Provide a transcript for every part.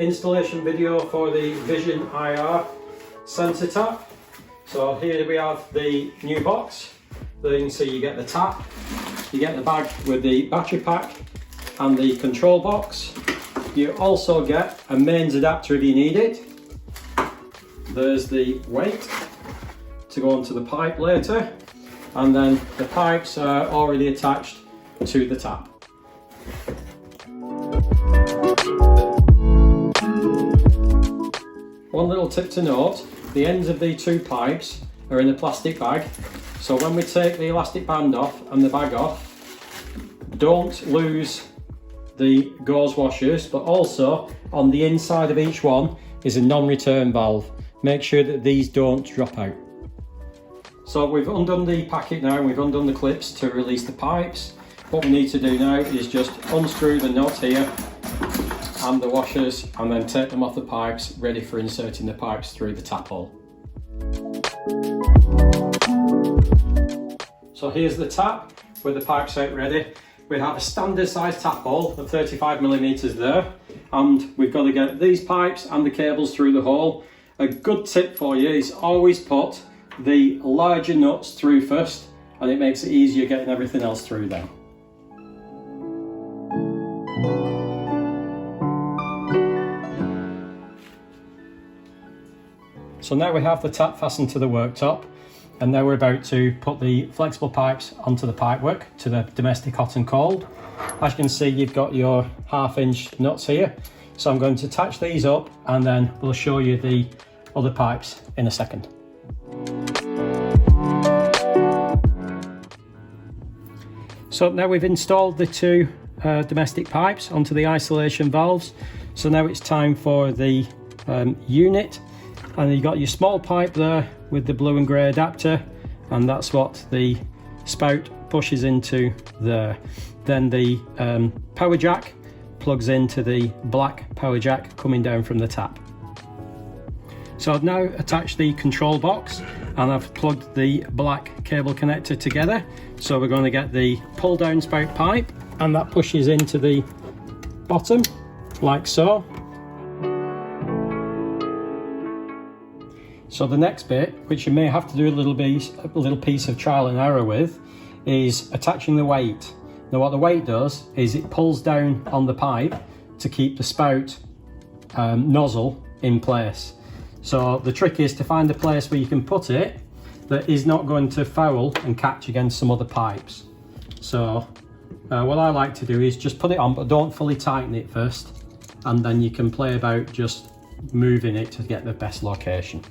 installation video for the Vision IR sensor tap. So here we have the new box. There you can see you get the tap, you get the bag with the battery pack and the control box. You also get a mains adapter if you need it. There's the weight to go onto the pipe later, and then the pipes are already attached to the tap. One little tip to note, the ends of the two pipes are in a plastic bag, so when we take the elastic band off and the bag off, don't lose the gauze washers, but also on the inside of each one is a non-return valve. Make sure that these don't drop out. So we've undone the packet now and we've undone the clips to release the pipes. What we need to do now is just unscrew the nut here and the washers and then take them off the pipes, ready for inserting the pipes through the tap hole. So here's the tap with the pipes out ready. We have a standard size tap hole of 35mm there, and we've got to get these pipes and the cables through the hole. A good tip for you is always put the larger nuts through first, and it makes it easier getting everything else through then. So now we have the tap fastened to the worktop, and now we're about to put the flexible pipes onto the pipework to the domestic hot and cold. As you can see, you've got your 1/2 inch nuts here. So I'm going to attach these up and then we'll show you the other pipes in a second. So now we've installed the two domestic pipes onto the isolation valves. So now it's time for the unit. And you've got your small pipe there with the blue and grey adapter, and that's what the spout pushes into there. Then the power jack plugs into the black power jack coming down from the tap. So I've now attached the control box and I've plugged the black cable connector together. So we're going to get the pull down spout pipe, and that pushes into the bottom like so. So the next bit, which you may have to do a little piece of trial and error with, is attaching the weight. Now what the weight does is it pulls down on the pipe to keep the spout nozzle in place. So the trick is to find a place where you can put it that is not going to foul and catch against some other pipes. So what I like to do is just put it on, but don't fully tighten it first, and then you can play about just moving it to get the best location.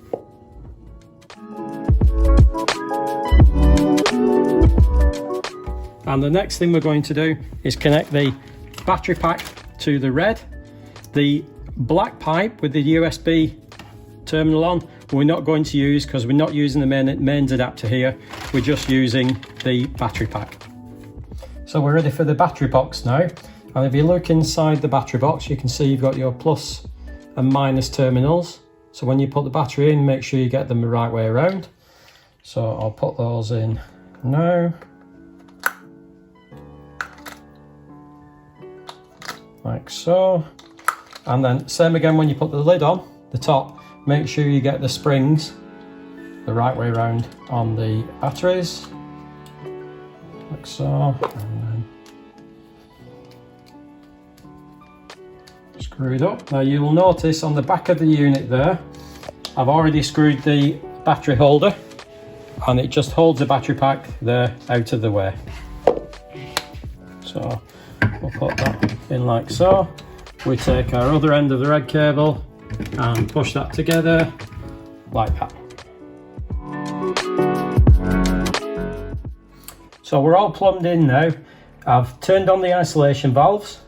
And the next thing we're going to do is connect the battery pack to the red. The black pipe with the USB terminal on, we're not going to use because we're not using the mains adapter here. We're just using the battery pack. So we're ready for the battery box now. And if you look inside the battery box, you can see you've got your plus and minus terminals. So when you put the battery in, make sure you get them the right way around. So I'll put those in now. Like so. And then same again when you put the lid on, the top, make sure you get the springs the right way around on the batteries. Like so. And then screwed up. Now you will notice on the back of the unit there, I've already screwed the battery holder, and it just holds the battery pack there out of the way. So we'll put that in like so. We take our other end of the red cable and push that together like that. So we're all plumbed in now. I've turned on the isolation valves.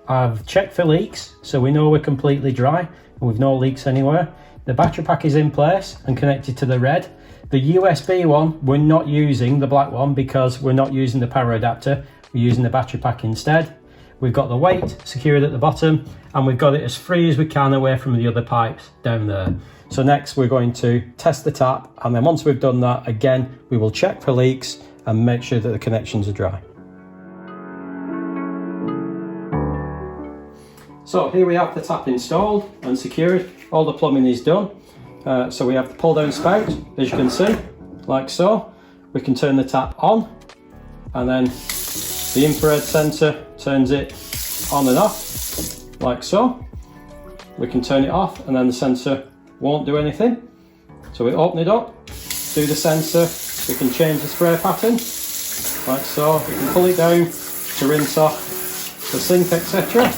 I've checked for leaks, so we know we're completely dry and we've no leaks anywhere. The battery pack is in place and connected to the red. The USB one, we're not using the black one because we're not using the power adapter. We're using the battery pack instead. We've got the weight secured at the bottom, and we've got it as free as we can away from the other pipes down there. So next we're going to test the tap, and then once we've done that, again, we will check for leaks and make sure that the connections are dry. So here we have the tap installed and secured. All the plumbing is done. So we have the pull down spout, as you can see, like so. We can turn the tap on, and then the infrared sensor turns it on and off, like so. We can turn it off and then the sensor won't do anything. So we open it up, do the sensor, we can change the spray pattern, like so. We can pull it down to rinse off the sink, etc.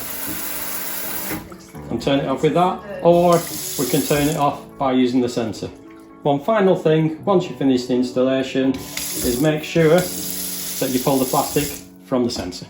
and turn it off with that, or we can turn it off by using the sensor. One final thing, once you finish the installation, is make sure that you pull the plastic from the sensor.